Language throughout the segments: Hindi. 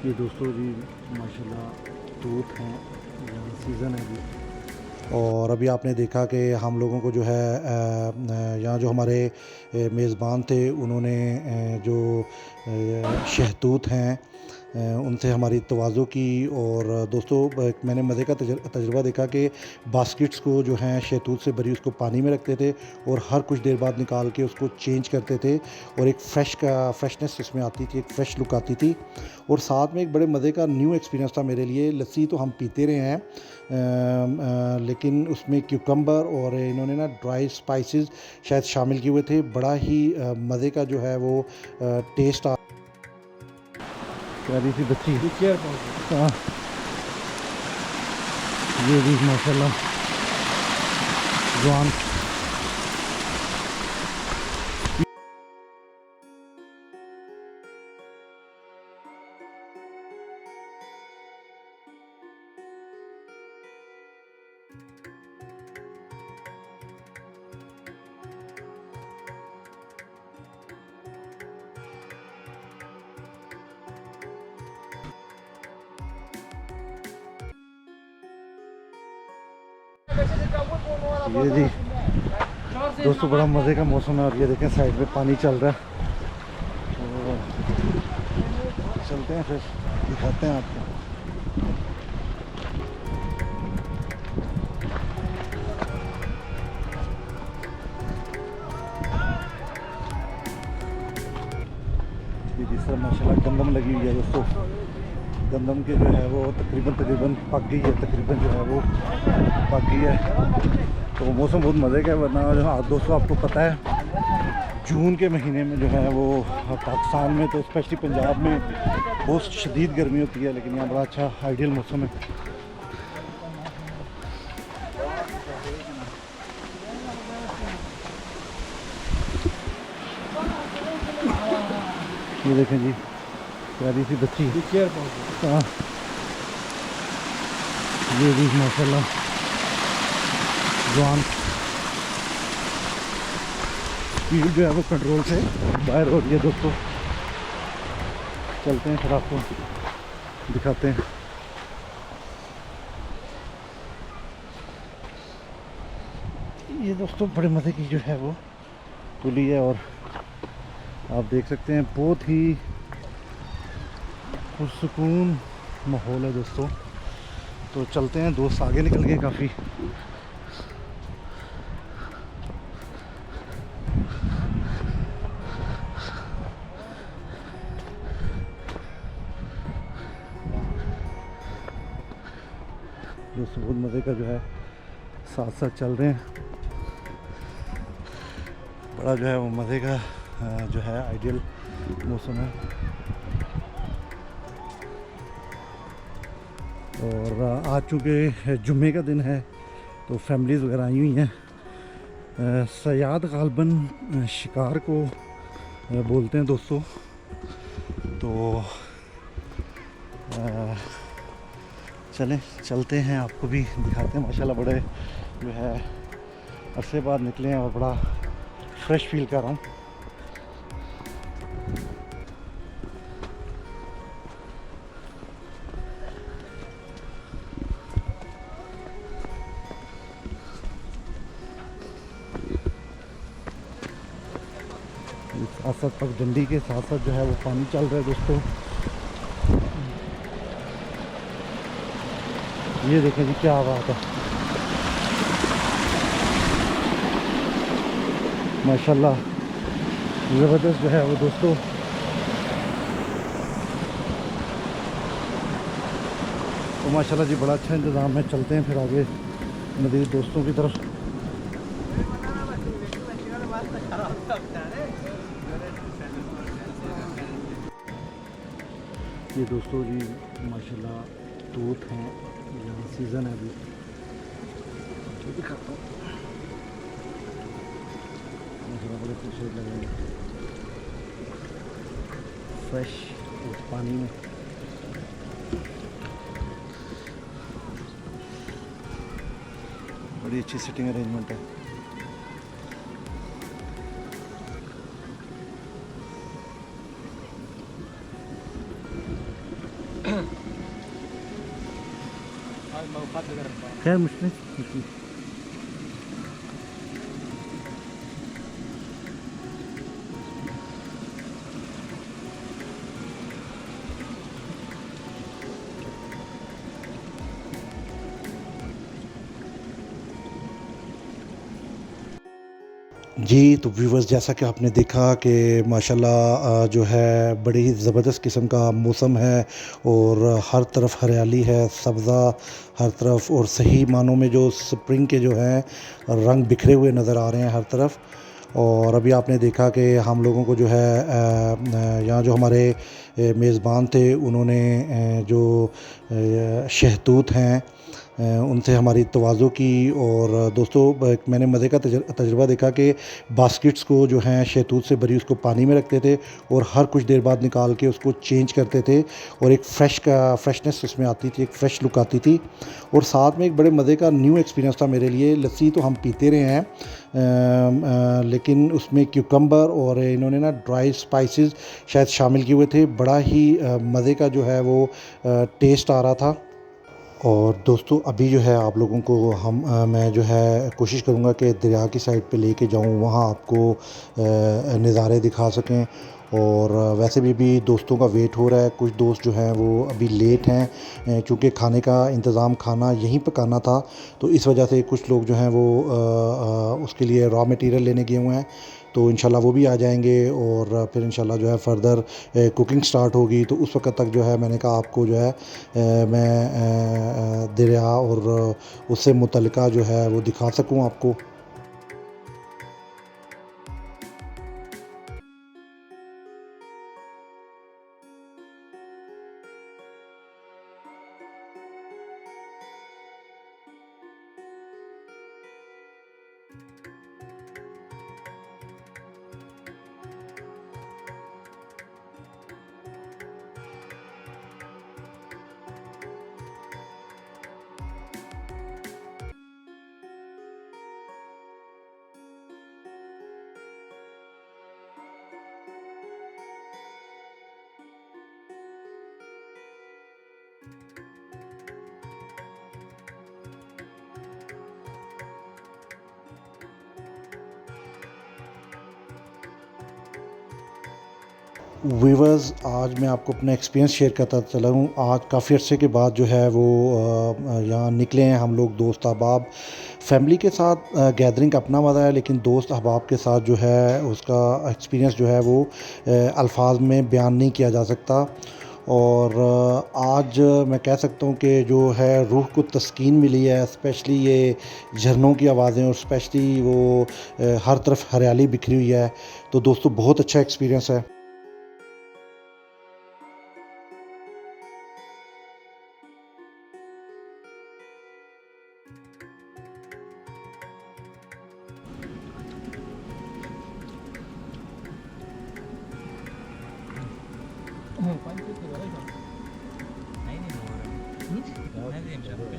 ये दोस्तों जी माशाल्लाह तूत हैं, यहाँ सीज़न है अभी। और अभी आपने देखा कि हम लोगों को जो है यहाँ जो हमारे मेज़बान थे उन्होंने जो शहतूत हैं उनसे हमारी तवाज़ो की। और दोस्तों एक मैंने मज़े का तजुर्बा देखा कि बास्केट्स को जो हैं शहतूत से भरी उसको पानी में रखते थे और हर कुछ देर बाद निकाल के उसको चेंज करते थे और एक फ्रेशनेस उसमें आती थी, एक फ़्रेश लुक आती थी। और साथ में एक बड़े मज़े का न्यू एक्सपीरियंस था मेरे लिए। लस्सी तो हम पीते रहे हैं लेकिन उसमें क्यूकम्बर और इन्होंने ना ड्राई स्पाइसेस शायद शामिल किए हुए थे। बड़ा ही मज़े का जो है वो टेस्ट आ प्यारी सी बच्ची। हाँ, ये भी माशाल्लाह जवान। ये जी दोस्तों बड़ा मज़े का मौसम है और ये देखें साइड में पानी चल रहा है। तो चलते हैं फिर दिखाते हैं आपको। ये जिस तरह माशाल्लाह गंदम लगी हुई है दोस्तों, गंदम के जो है वो तकरीबन पक गई है, तकरीबन जो है वो पक गई है। तो मौसम बहुत मज़े का है। वरना जो दोस्तों आपको पता है जून के महीने में जो है वो पाकिस्तान में तो स्पेशली पंजाब में बहुत शदीद गर्मी होती है, लेकिन यहाँ बड़ा अच्छा आइडियल मौसम है। ये देखें जी प्यारी सी बच्ची। हाँ, ये भी माशाल्लाह जवान। स्पीड जो है वो कंट्रोल से बाहर हो रही है दोस्तों। चलते हैं फिर आपको दिखाते हैं। ये दोस्तों बड़े मज़े की जो है वो पुली है और आप देख सकते हैं बहुत ही पुरसुकून माहौल है दोस्तों। तो चलते हैं, दोस्त आगे निकल गए काफ़ी। दोस्तों बहुत मज़े का जो है साथ साथ चल रहे हैं। बड़ा जो है वो मज़े का जो है आइडियल मौसम है। और आज चूँकि जुम्मे का दिन है तो फैमिलीज़ वगैरह आई हुई हैं। सयाद गालबन शिकार को बोलते हैं दोस्तों। तो चलते हैं, आपको भी दिखाते हैं। माशाल्लाह बड़े जो है अरसे बाद निकले हैं और बड़ा फ्रेश फील कर रहा हूँ। साथ साथ पगडंडी के साथ साथ जो है वो पानी चल रहा है दोस्तों। ये देखें जी क्या बात है, माशाल्लाह ज़बरदस्त जो है वो दोस्तों। तो माशाल्लाह जी बड़ा अच्छा इंतज़ाम है। चलते हैं फिर आगे मज़ीद दोस्तों की तरफ। ये दोस्तों जी माशाल्लाह तूत हैं, यहाँ सीज़न है अभी। तो दिखाता हूँ माशाल्लाह बड़े खूबसूरत लग रहे हैं, फ्रेश पानी में। बड़ी अच्छी सिटिंग अरेंजमेंट है। खैर मुश्किल जी, तो व्यूअर्स जैसा कि आपने देखा कि माशाल्लाह जो है बड़ी ही ज़बरदस्त किस्म का मौसम है और हर तरफ हरियाली है, सब्ज़ा हर तरफ और सही मानों में जो स्प्रिंग के जो हैं रंग बिखरे हुए नज़र आ रहे हैं हर तरफ। और अभी आपने देखा कि हम लोगों को जो है यहाँ जो हमारे मेज़बान थे उन्होंने जो शहतूत हैं उनसे हमारी तवाज़ो की। और दोस्तों एक मैंने मज़े का तजुर्बा देखा कि बास्केट्स को जो हैं शहतूत से भरी उसको पानी में रखते थे और हर कुछ देर बाद निकाल के उसको चेंज करते थे और एक फ्रेशनेस उसमें आती थी, एक फ़्रेश लुक आती थी। और साथ में एक बड़े मज़े का न्यू एक्सपीरियंस था मेरे लिए। लस्सी तो हम पीते रहे हैं लेकिन उसमें क्यूकम्बर और इन्होंने ना ड्राई स्पाइसेस शायद शामिल किए हुए थे। बड़ा ही मज़े का जो है वो टेस्ट आ रहा था। और दोस्तों अभी जो है आप लोगों को मैं जो है कोशिश करूँगा कि दरिया की साइड पे लेके जाऊँ, वहाँ आपको नज़ारे दिखा सकें। और वैसे भी दोस्तों का वेट हो रहा है। कुछ दोस्त जो हैं वो अभी लेट हैं चूँकि खाने का इंतज़ाम खाना यहीं पकाना था, तो इस वजह से कुछ लोग जो हैं वो उसके लिए रॉ मटेरियल लेने गए हुए हैं। तो इंशाल्लाह वो भी आ जाएंगे और फिर इंशाल्लाह जो है फ़र्दर कुकिंग स्टार्ट होगी। तो उस वक्त तक जो है मैंने कहा आपको जो है मैं दरिया और उससे मुतल्लिका जो है वो दिखा सकूं आपको। व्यूअर्स आज मैं आपको अपना एक्सपीरियंस शेयर करता चला हूँ। आज काफ़ी अर्से के बाद जो है वो यहाँ निकले हैं हम लोग दोस्त अहबाब। फैमिली के साथ गैदरिंग का अपना मज़ा है, लेकिन दोस्त अहबाब के साथ जो है उसका एक्सपीरियंस जो है वो अल्फाज में बयान नहीं किया जा सकता। और आज मैं कह सकता हूँ कि जो है रूह को तस्कीन मिली है, स्पेशली ये झरनों की आवाज़ें और स्पेशली वो हर तरफ हरियाली बिखरी हुई है। तो दोस्तों बहुत अच्छा एक्सपीरियंस है।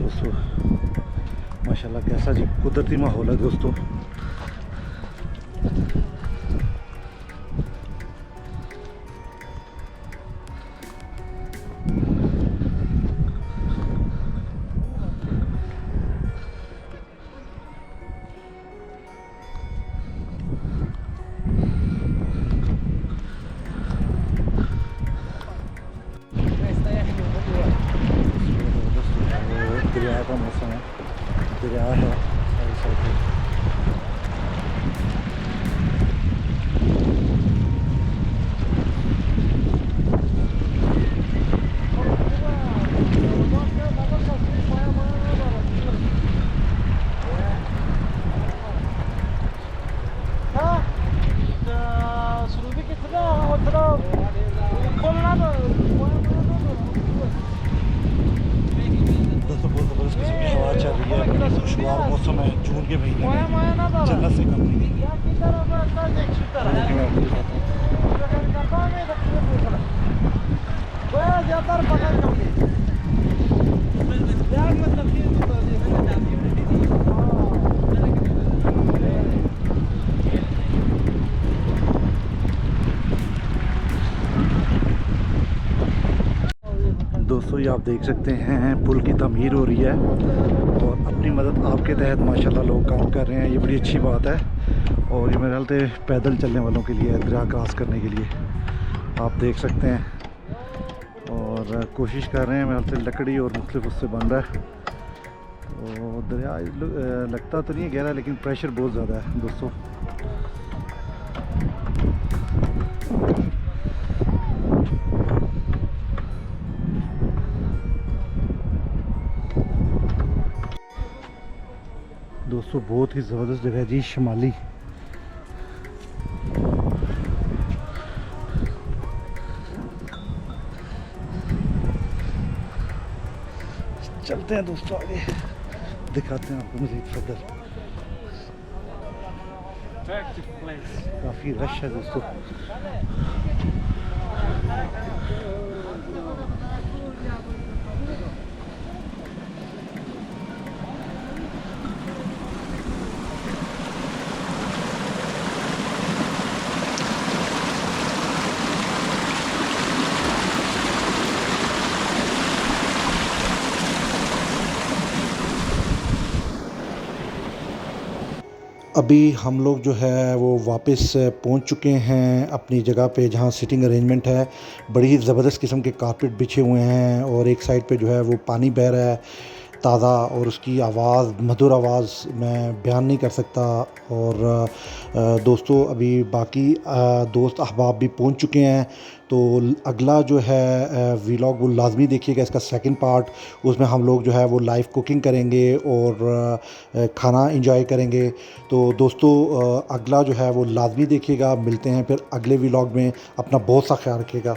दोस्तों माशाल्लाह कैसा जी कुदरती माहौल है दोस्तों। दरिया का मौसम है, दरिया है सारी साइड पे। जून के महीने में जन्नत से कम नहीं। जून के मैं आपको दिखाता हूँ। दोस्तों ये आप देख सकते हैं पुल की तमीर हो रही है और अपनी मदद आपके तहत माशाल्लाह लोग काम कर रहे हैं। ये बड़ी अच्छी बात है और ये मेरे ख्याल से पैदल चलने वालों के लिए है, दरिया क्रॉस करने के लिए आप देख सकते हैं। और कोशिश कर रहे हैं, मेरे ख्याल से लकड़ी और मुख्तलिफ उससे बन रहा है। तो दरिया लगता तो नहीं है गहरा, लेकिन प्रेशर बहुत ज़्यादा है दोस्तों। दोस्तों बहुत ही ज़बरदस्त जगह है जी शिमाली। चलते हैं दोस्तों आगे, दिखाते हैं आपको मज़ीद फजल। काफ़ी रश है दोस्तों। अभी हम लोग जो है वो वापस पहुंच चुके हैं अपनी जगह पे जहां सिटिंग अरेंजमेंट है। बड़ी ही ज़बरदस्त किस्म के कारपेट बिछे हुए हैं और एक साइड पे जो है वो पानी बह रहा है ताज़ा, और उसकी आवाज़, मधुर आवाज़ मैं बयान नहीं कर सकता। और दोस्तों अभी बाकी दोस्त अहबाब भी पहुंच चुके हैं, तो अगला जो है व्लॉग वो लाजमी देखिएगा, इसका सेकंड पार्ट। उसमें हम लोग जो है वो लाइव कुकिंग करेंगे और खाना इंजॉय करेंगे। तो दोस्तों अगला जो है वो लाजमी देखिएगा। मिलते हैं फिर अगले व्लॉग में, अपना बहुत सा ख्याल रखिएगा।